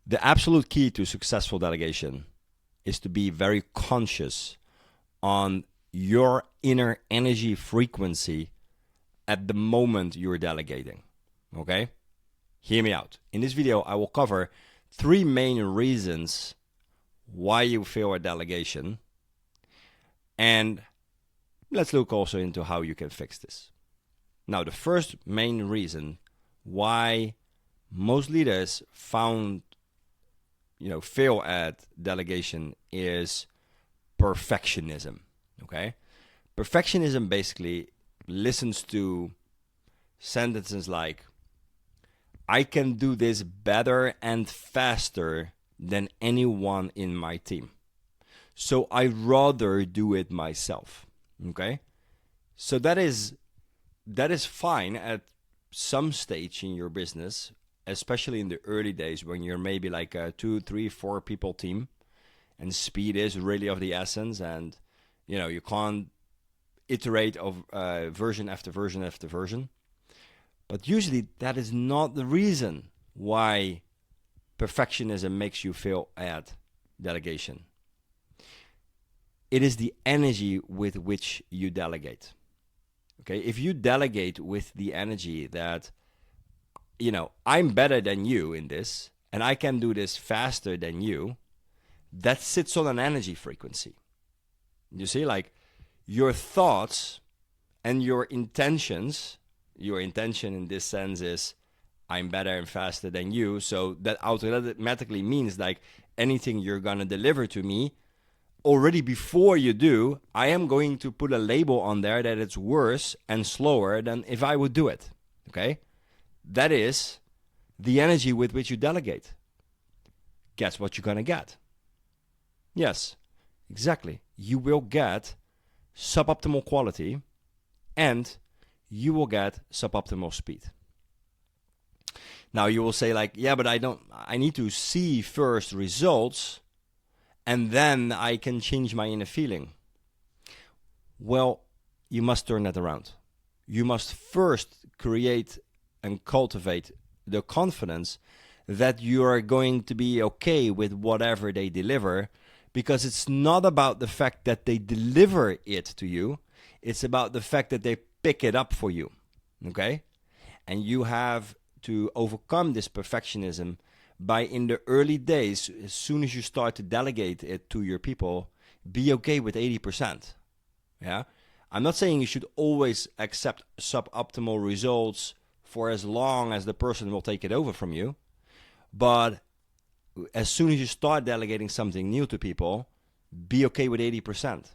The absolute key to successful delegation is to be very conscious on your inner energy frequency at the moment you're delegating. Okay? Hear me out. In this video, I will cover 3 main reasons why you fail at delegation. And let's look also into how you can fix this. Now, the first main reason why most leaders fail at delegation is perfectionism. Okay? Perfectionism basically listens to sentences like, I can do this better and faster than anyone in my team, so I'd rather do it myself. Okay? So that is fine at some stage in your business, especially in the early days when you're maybe like a 2, 3, 4 people team, and speed is really of the essence, and you can't iterate of version after version after version. But usually that is not the reason why perfectionism makes you fail at delegation. It is the energy with which you delegate. Okay, if you delegate with the energy that, I'm better than you in this, and I can do this faster than you, that sits on an energy frequency. You see, like your thoughts and your intentions, your intention in this sense is, I'm better and faster than you, so that automatically means like anything you're going to deliver to me, already before you do, I am going to put a label on there that it's worse and slower than if I would do it. Okay? That is the energy with which you delegate. Guess what you're going to get? Yes, exactly. You will get suboptimal quality and you will get suboptimal speed. Now you will say like, yeah, but I need to see first results and then I can change my inner feeling. Well, you must turn that around. You must first create and cultivate the confidence that you are going to be okay with whatever they deliver, because it's not about the fact that they deliver it to you. It's about the fact that they pick it up for you. Okay? And you have to overcome this perfectionism by, in the early days, as soon as you start to delegate it to your people, be okay with 80%. Yeah? I'm not saying you should always accept suboptimal results for as long as the person will take it over from you. But as soon as you start delegating something new to people, be okay with 80%.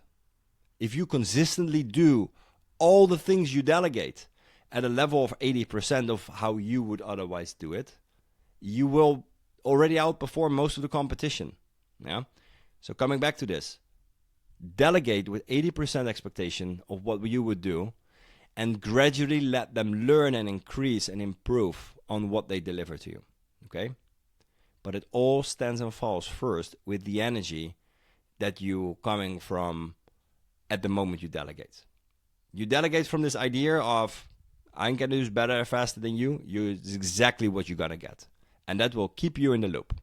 If you consistently do all the things you delegate at a level of 80% of how you would otherwise do it, you will already outperform most of the competition. Yeah. So coming back to this, delegate with 80% expectation of what you would do, and gradually let them learn and increase and improve on what they deliver to you. Okay? But it all stands and falls first with the energy that you coming from at the moment you delegate. You delegate from this idea of, I'm going to do this better and faster than you. It's exactly what you're going to get. And that will keep you in the loop.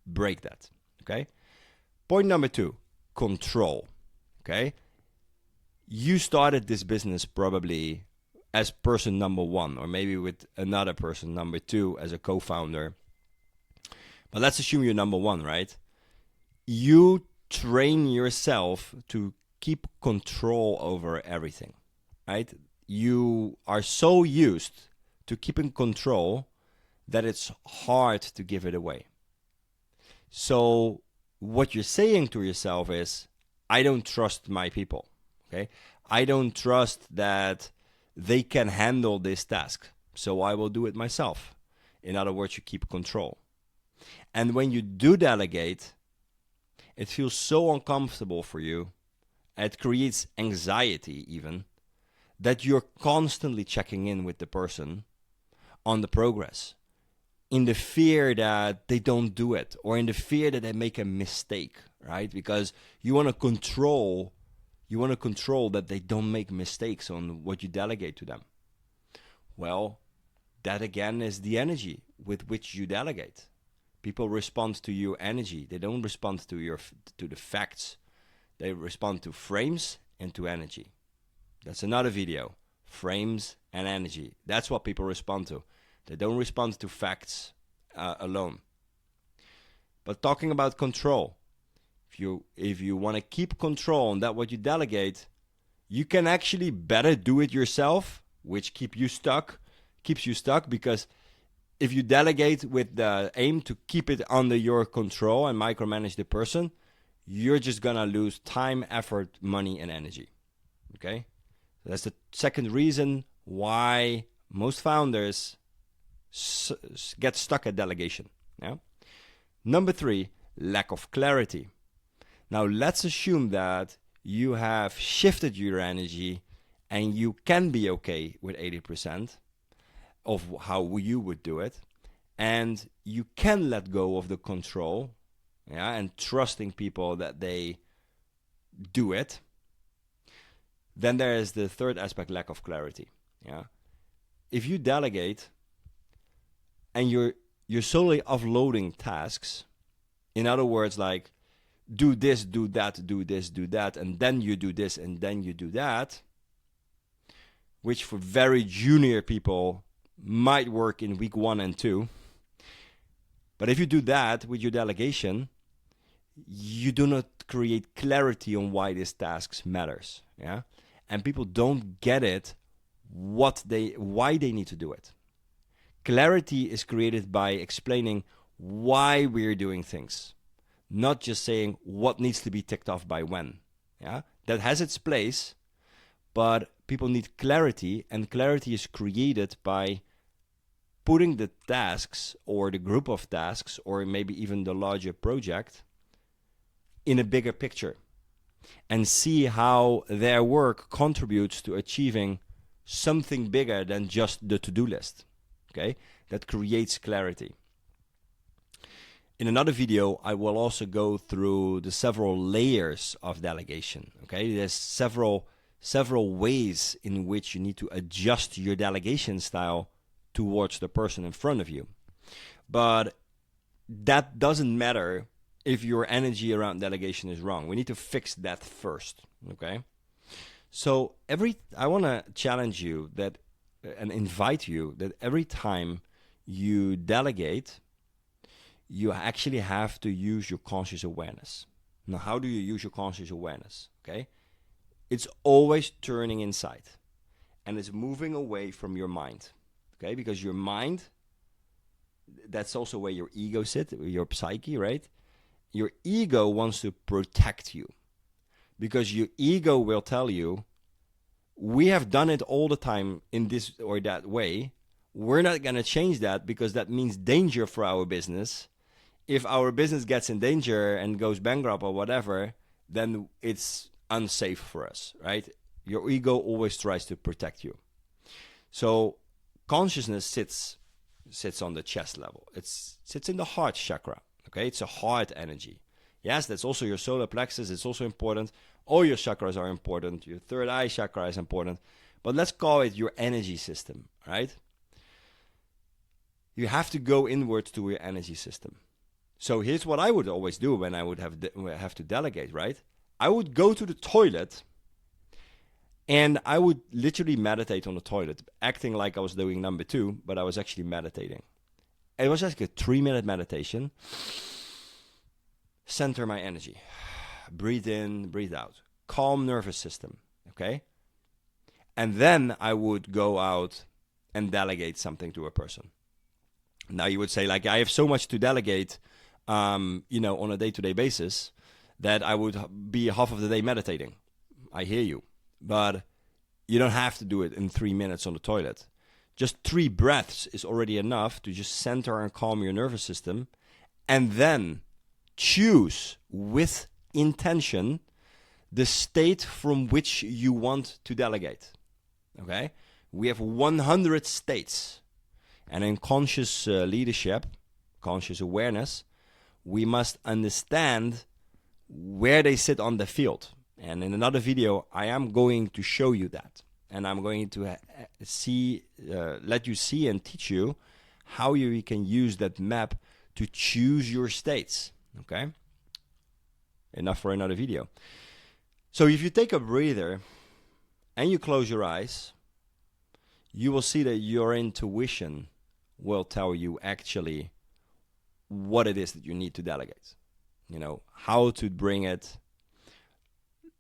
Break that. Okay? Point number 2, control. Okay? You started this business probably as person number 1, or maybe with another person, number 2, as a co-founder. But let's assume you're number 1, right? You train yourself to keep control over everything, right? You are so used to keeping control that it's hard to give it away. So what you're saying to yourself is, I don't trust my people. Okay? I don't trust that they can handle this task, so I will do it myself. In other words, you keep control. And when you do delegate, it feels so uncomfortable for you, it creates anxiety even, that you're constantly checking in with the person on the progress, in the fear that they don't do it, or in the fear that they make a mistake, right? Because you want to control that they don't make mistakes on what you delegate to them. Well, that again is the energy with which you delegate. People respond to your energy. They don't respond to the facts. They respond to frames and to energy. That's another video. Frames and energy. That's what people respond to. They don't respond to facts alone. But talking about control, if you want to keep control on that what you delegate, you can actually better do it yourself, which keeps you stuck, because if you delegate with the aim to keep it under your control and micromanage the person, you're just gonna lose time, effort, money, and energy. Okay? So that's the second reason why most founders get stuck at delegation. Yeah? Number 3, lack of clarity. Now let's assume that you have shifted your energy and you can be okay with 80% of how you would do it, and you can let go of the control, yeah, and trusting people that they do it. Then there is the third aspect, lack of clarity. Yeah, if you delegate and you're solely offloading tasks, in other words, like do this, do that, do this, do that, and then you do this, and then you do that, which for very junior people might work in week 1 and 2. But if you do that with your delegation, you do not create clarity on why this task matters. Yeah, and people don't get it, why they need to do it. Clarity is created by explaining why we're doing things, not just saying what needs to be ticked off by when. Yeah, that has its place, but people need clarity, and clarity is created by putting the tasks or the group of tasks or maybe even the larger project in a bigger picture and see how their work contributes to achieving something bigger than just the to-do list. Okay, that creates clarity. In another video, I will also go through the several layers of delegation. Okay, there's several ways in which you need to adjust your delegation style towards the person in front of you. But that doesn't matter if your energy around delegation is wrong. We need to fix that first. Okay, so I want to challenge you that and invite you that every time you delegate, you actually have to use your conscious awareness. Now, how do you use your conscious awareness? Okay, it's always turning inside, and it's moving away from your mind. Okay, because your mind, that's also where your ego sits, your psyche, right? Your ego wants to protect you, because your ego will tell you, we have done it all the time in this or that way. We're not going to change that because that means danger for our business. If our business gets in danger and goes bankrupt or whatever, then it's unsafe for us, right? Your ego always tries to protect you. So consciousness sits on the chest level. It sits in the heart chakra. Okay, it's a heart energy. Yes, that's also your solar plexus. It's also important. All your chakras are important. Your third eye chakra is important. But let's call it your energy system, right? You have to go inwards to your energy system. So here's what I would always do when I would have to delegate, right? I would go to the toilet and I would literally meditate on the toilet, acting like I was doing number 2, but I was actually meditating. It was like a 3-minute meditation. Center my energy. Breathe in, breathe out. Calm nervous system, okay? And then I would go out and delegate something to a person. Now you would say, like, I have so much to delegate, on a day-to-day basis that I would be half of the day meditating. I hear you. But you don't have to do it in 3 minutes on the toilet. Just 3 breaths is already enough to just center and calm your nervous system, and then choose with intention the state from which you want to delegate. Okay? We have 100 states. And in conscious leadership, conscious awareness, we must understand where they sit on the field. And in another video, I am going to show you that. And I'm going to let you see and teach you how you can use that map to choose your states. Okay? Enough for another video. So if you take a breather and you close your eyes, you will see that your intuition will tell you actually what it is that you need to delegate. You know, how to bring it,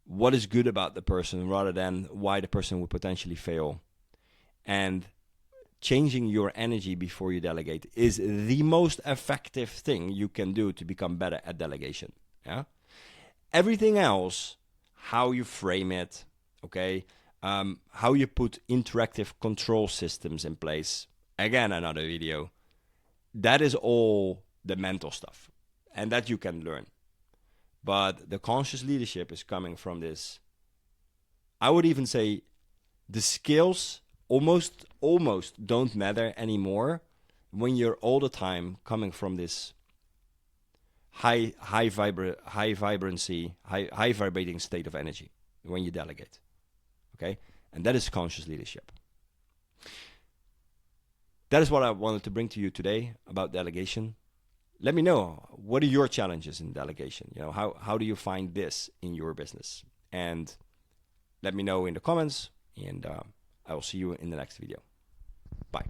what is good about the person rather than why the person would potentially fail. And changing your energy before you delegate is the most effective thing you can do to become better at delegation. Yeah. Everything else, how you frame it, okay, how you put interactive control systems in place, again, another video, that is all the mental stuff, and that you can learn. But the conscious leadership is coming from this. I would even say the skills almost don't matter anymore when you're all the time coming from this high vibrating state of energy when you delegate. Okay? And that is conscious leadership. That is what I wanted to bring to you today about delegation. Let me know, what are your challenges in delegation? You know, how do you find this in your business? And let me know in the comments, and I will see you in the next video. Bye.